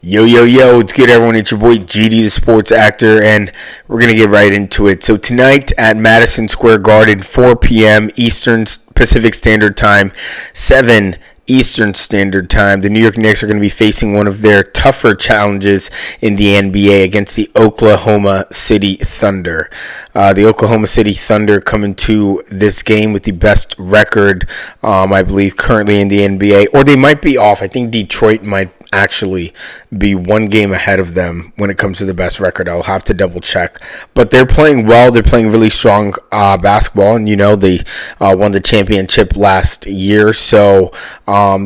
Yo, it's good, everyone. It's your boy GD, the sports actor, and we're going to get right into it. So tonight at Madison Square Garden, 4 p.m. Eastern Pacific Standard Time, 7 Eastern Standard Time, the New York Knicks are going to be facing one of their tougher challenges in the NBA against the Oklahoma City Thunder. The Oklahoma City Thunder coming to this game with the best record, I believe, currently in the NBA. Or they might be off. I think Detroit might actually be one game ahead of them when it comes to the best record. I'll have to double check, but they're playing well. They're playing really strong basketball, and they won the championship last year. So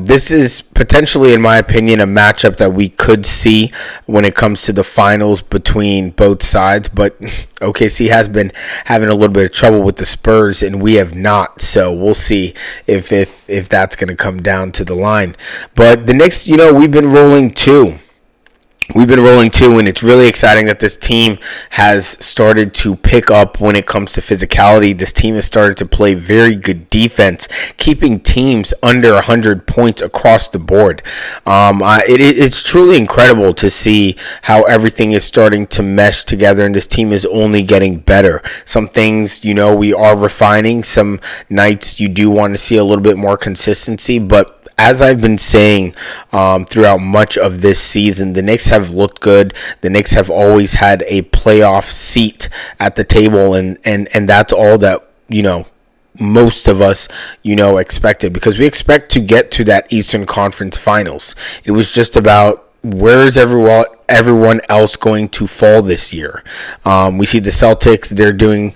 this is potentially, in my opinion, a matchup that we could see when it comes to the finals between both sides. But OKC has been having a little bit of trouble with the Spurs, and we have not. So we'll see if that's going to come down to the line. But the Knicks, we've been rolling too. And it's really exciting that this team has started to pick up when it comes to physicality. This team has started to play very good defense, keeping teams under 100 points across the board. It's truly incredible to see how everything is starting to mesh together, and this team is only getting better. Some things, we are refining. Some nights you do want to see a little bit more consistency, but as I've been saying throughout much of this season, the Knicks have looked good. The Knicks have always had a playoff seat at the table, and that's all that, most of us, expected, because we expect to get to that Eastern Conference Finals. It was just about where is everyone else going to fall this year. We see the Celtics, they're doing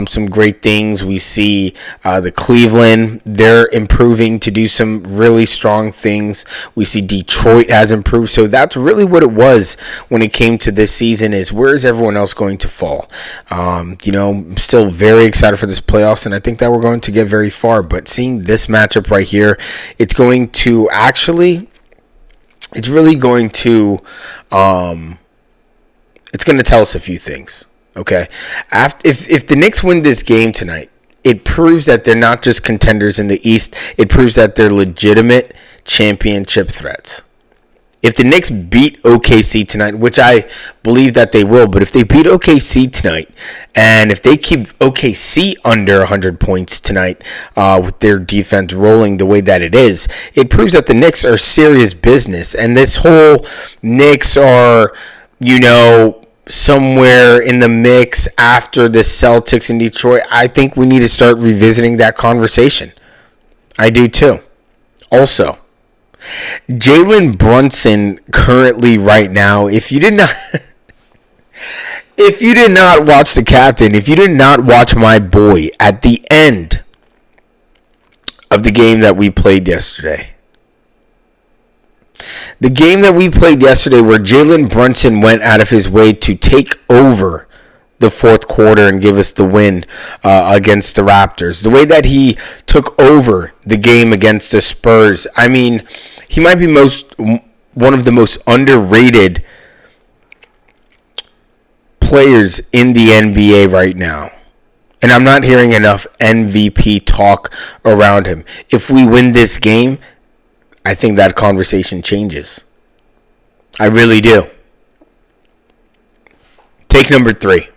some great things. We see the Cleveland, they're improving to do some really strong things. We see Detroit has improved. So that's really what it was when it came to this season, is where is everyone else going to fall. I'm still very excited for this playoffs, and I think that we're going to get very far. But seeing this matchup right here, it's really going to it's going to tell us a few things, okay? If the Knicks win this game tonight, it proves that they're not just contenders in the East. It proves that they're legitimate championship threats. If the Knicks beat OKC tonight, which I believe that they will, but if they beat OKC tonight, and if they keep OKC under 100 points tonight with their defense rolling the way that it is, it proves that the Knicks are serious business. And this whole Knicks are, somewhere in the mix after the Celtics in Detroit, I think we need to start revisiting that conversation. I do too. Also, Jalen Brunson currently right now, if you did not watch the captain, if you did not watch my boy at the end of the game that we played yesterday, where Jalen Brunson went out of his way to take over the fourth quarter and give us the win against the Raptors. The way that he took over the game against the Spurs, I mean, he might be one of the most underrated players in the NBA right now. And I'm not hearing enough MVP talk around him. If we win this game, I think that conversation changes. I really do. Take number 3.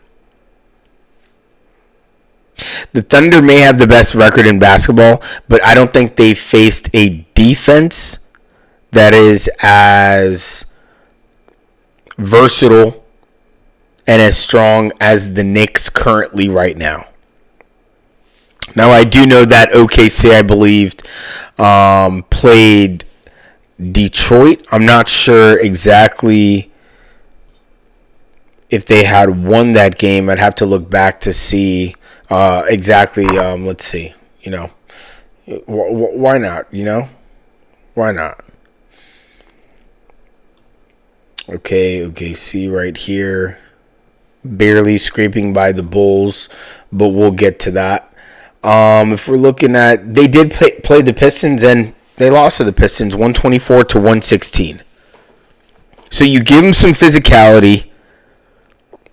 The Thunder may have the best record in basketball, but I don't think they faced a defense that is as versatile and as strong as the Knicks currently right now. Now, I do know that OKC, I believed, played Detroit. I'm not sure exactly if they had won that game. I'd have to look back to see exactly. Let's see. Why not? Why not? Okay, see right here. Barely scraping by the Bulls, but we'll get to that. If we're looking at, they did play the Pistons, and they lost to the Pistons 124-116. So you give them some physicality,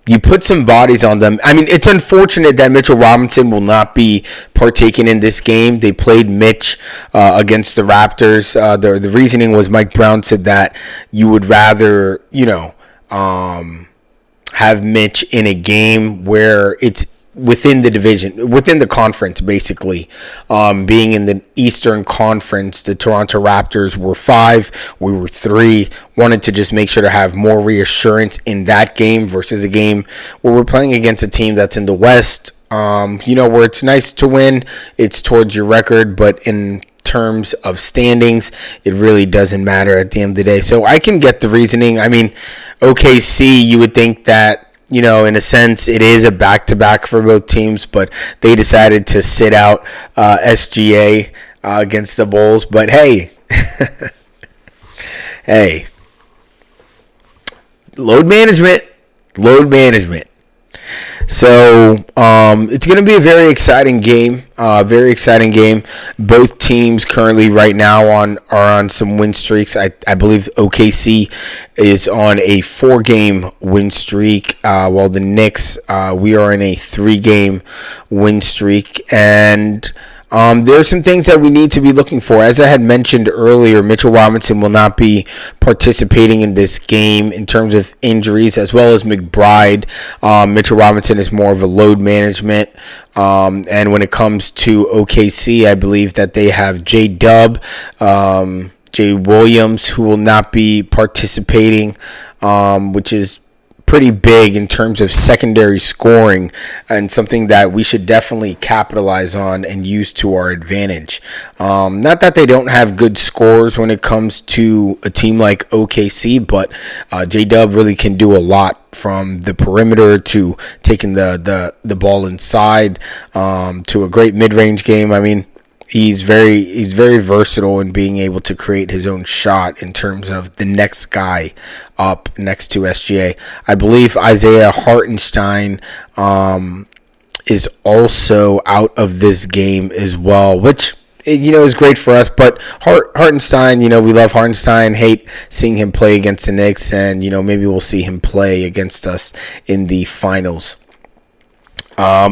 you put some bodies on them. I mean, it's unfortunate that Mitchell Robinson will not be partaking in this game. They played Mitch against the Raptors. The reasoning was Mike Brown said that you would rather, have Mitch in a game where it's within the division, within the conference, basically. Being in the Eastern Conference, the Toronto Raptors were 5, we were 3. Wanted to just make sure to have more reassurance in that game versus a game where we're playing against a team that's in the West. Where it's nice to win, it's towards your record, but in terms of standings, it really doesn't matter at the end of the day. So I can get the reasoning. I mean, OKC, you would think that, in a sense, it is a back-to-back for both teams, but they decided to sit out SGA against the Bulls. But hey, load management. So it's going to be a very exciting game. Both teams currently right now are on some win streaks. I believe OKC is on a 4-game win streak, while the Knicks, we are in a 3-game win streak. And there are some things that we need to be looking for. As I had mentioned earlier, Mitchell Robinson will not be participating in this game in terms of injuries, as well as McBride. Mitchell Robinson is more of a load management. And when it comes to OKC, I believe that they have J-Dub, Jay Williams, who will not be participating, which is pretty big in terms of secondary scoring, and something that we should definitely capitalize on and use to our advantage. Not that they don't have good scores when it comes to a team like OKC, but J-Dub really can do a lot, from the perimeter to taking the ball inside, to a great mid-range game. I mean, he's very versatile in being able to create his own shot in terms of the next guy up next to SGA. I believe Isaiah Hartenstein is also out of this game as well, which is great for us. But Hartenstein, we love Hartenstein. Hate seeing him play against the Knicks, and maybe we'll see him play against us in the finals.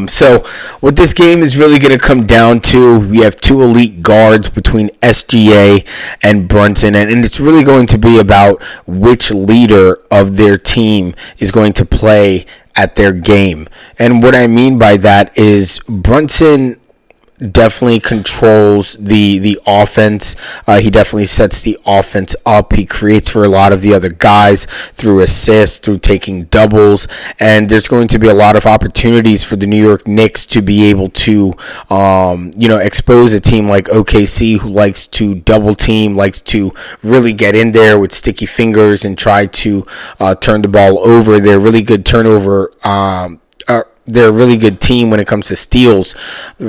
So what this game is really going to come down to, we have 2 elite guards between SGA and Brunson, and it's really going to be about which leader of their team is going to play at their game. And what I mean by that is Brunson definitely controls the offense. He definitely sets the offense up. He creates for a lot of the other guys through assists, through taking doubles, and there's going to be a lot of opportunities for the New York Knicks to be able to expose a team like OKC, who likes to double team, likes to really get in there with sticky fingers and try to turn the ball over. They're really good turnover they're a really good team when it comes to steals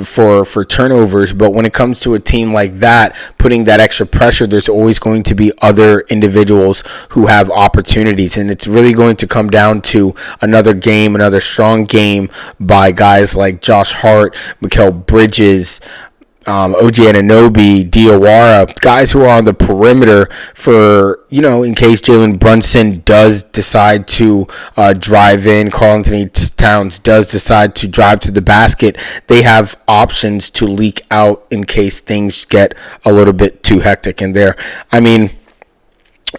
for turnovers, but when it comes to a team like that, putting that extra pressure, there's always going to be other individuals who have opportunities, and it's really going to come down to another strong game by guys like Josh Hart, Mikal Bridges, OG Anunoby, Diawara, guys who are on the perimeter for, in case Jalen Brunson does decide to drive in, Karl Anthony Towns does decide to drive to the basket, they have options to leak out in case things get a little bit too hectic in there. I mean,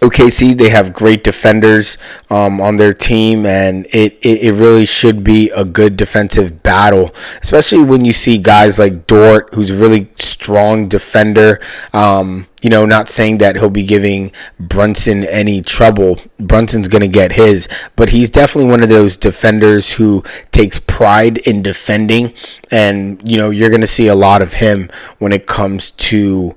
OKC, they have great defenders on their team, and it really should be a good defensive battle, especially when you see guys like Dort, who's a really strong defender. Not saying that he'll be giving Brunson any trouble. Brunson's going to get his, but he's definitely one of those defenders who takes pride in defending, and, you're going to see a lot of him when it comes to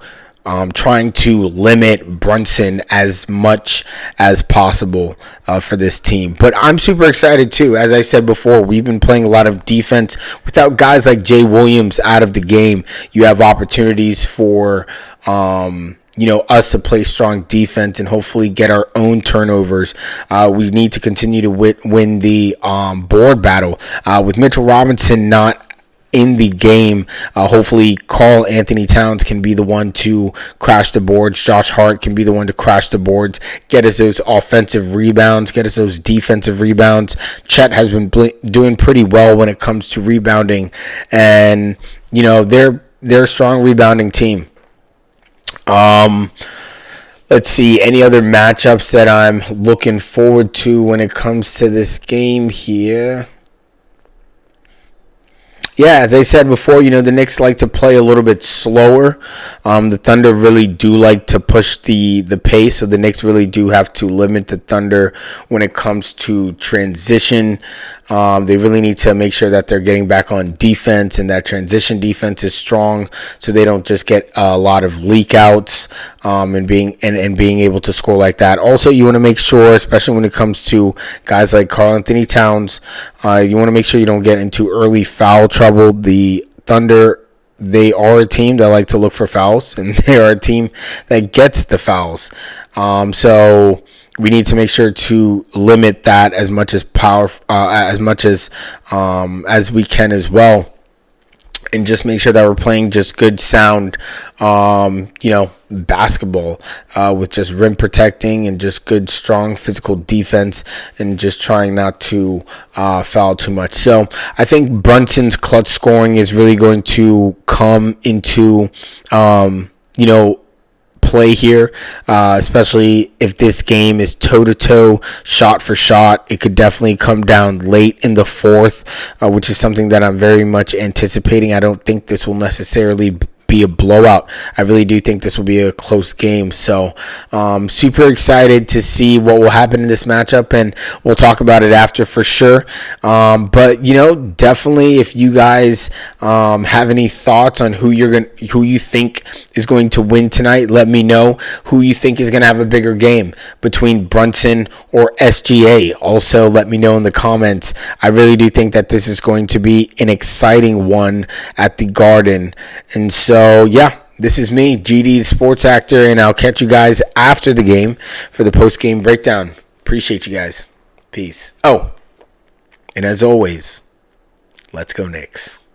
trying to limit Brunson as much as possible for this team. But I'm super excited too. As I said before, we've been playing a lot of defense. Without guys like Jay Williams out of the game, you have opportunities for us to play strong defense and hopefully get our own turnovers. We need to continue to win the board battle. With Mitchell Robinson not in the game. Hopefully, Karl Anthony Towns can be the one to crash the boards. Josh Hart can be the one to crash the boards, get us those offensive rebounds, get us those defensive rebounds. Chet has been doing pretty well when it comes to rebounding, and they're a strong rebounding team. Let's see, any other matchups that I'm looking forward to when it comes to this game here. Yeah, as I said before, the Knicks like to play a little bit slower. The Thunder really do like to push the pace, so the Knicks really do have to limit the Thunder when it comes to transition. They really need to make sure that they're getting back on defense and that transition defense is strong, so they don't just get a lot of leak outs and being able to score like that. Also, you want to make sure, especially when it comes to guys like Karl Anthony Towns, you want to make sure you don't get into early foul trouble. The Thunder, they are a team that like to look for fouls, and they are a team that gets the fouls. So we need to make sure to limit that as much as we can as well, and just make sure that we're playing just good, sound, basketball with just rim protecting and just good, strong physical defense, and just trying not to foul too much. So I think Brunson's clutch scoring is really going to come into, play here, especially if this game is toe-to-toe, shot for shot. It could definitely come down late in the fourth, which is something that I'm very much anticipating. I don't think this will necessarily be a blowout. I really do think this will be a close game. So super excited to see what will happen in this matchup, and we'll talk about it after for sure. But definitely, if you guys have any thoughts on who you think is going to win tonight, let me know who you think is going to have a bigger game between Brunson or SGA. Also, let me know in the comments. I really do think that this is going to be an exciting one at the Garden. And so, yeah, this is me, GD, the sports actor, and I'll catch you guys after the game for the post-game breakdown. Appreciate you guys. Peace. Oh, and as always, let's go Knicks.